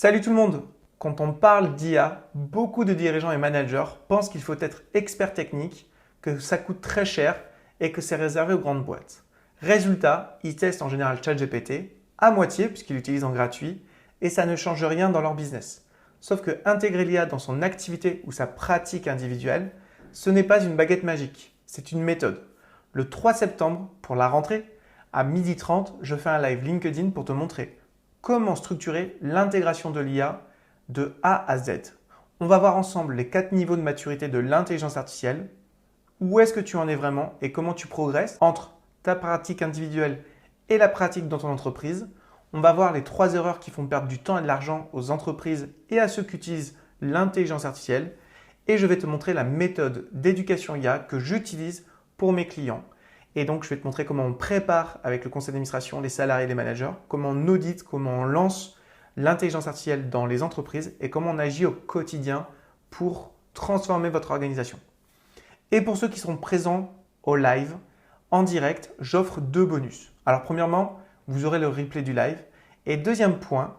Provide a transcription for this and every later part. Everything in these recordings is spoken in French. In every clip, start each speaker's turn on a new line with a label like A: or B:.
A: Salut tout le monde! Quand on parle d'IA, beaucoup de dirigeants et managers pensent qu'il faut être expert technique, que ça coûte très cher et que c'est réservé aux grandes boîtes. Résultat, ils testent en général ChatGPT à moitié puisqu'ils l'utilisent en gratuit et ça ne change rien dans leur business. Sauf que intégrer l'IA dans son activité ou sa pratique individuelle, ce n'est pas une baguette magique, c'est une méthode. Le 3 septembre, pour la rentrée, à 12h30, je fais un live LinkedIn pour te montrer comment structurer l'intégration de l'IA de A à Z. On va voir ensemble les 4 niveaux de maturité de l'intelligence artificielle, où est-ce que tu en es vraiment et comment tu progresses entre ta pratique individuelle et la pratique dans ton entreprise. On va voir les 3 erreurs qui font perdre du temps et de l'argent aux entreprises et à ceux qui utilisent l'intelligence artificielle. Et je vais te montrer la méthode d'éducation IA que j'utilise pour mes clients. Et donc, je vais te montrer comment on prépare avec le conseil d'administration, les salariés et les managers, comment on audite, comment on lance l'intelligence artificielle dans les entreprises et comment on agit au quotidien pour transformer votre organisation. Et pour ceux qui seront présents au live, en direct, j'offre 2 bonus. Alors, premièrement, vous aurez le replay du live. Et deuxième point,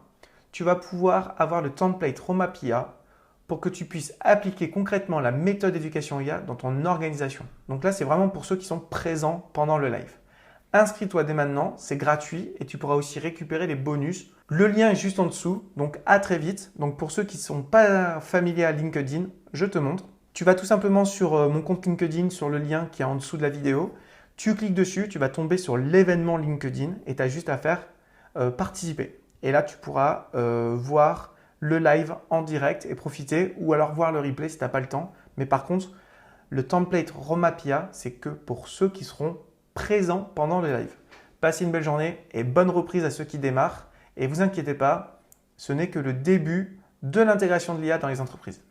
A: tu vas pouvoir avoir le template Roadmap IA pour que tu puisses appliquer concrètement la méthode d'éducation IA dans ton organisation. Donc là, c'est vraiment pour ceux qui sont présents pendant le live. Inscris-toi dès maintenant, c'est gratuit et tu pourras aussi récupérer les bonus. Le lien est juste en dessous, donc à très vite. Donc pour ceux qui ne sont pas familiers à LinkedIn, je te montre. Tu vas tout simplement sur mon compte LinkedIn, sur le lien qui est en dessous de la vidéo. Tu cliques dessus, tu vas tomber sur l'événement LinkedIn et tu as juste à faire participer. Et là, tu pourras voir le live en direct et profiter ou alors voir le replay si tu n'as pas le temps. Mais par contre, le template Roadmap IA, c'est que pour ceux qui seront présents pendant le live. Passez une belle journée et bonne reprise à ceux qui démarrent. Et vous inquiétez pas, ce n'est que le début de l'intégration de l'IA dans les entreprises.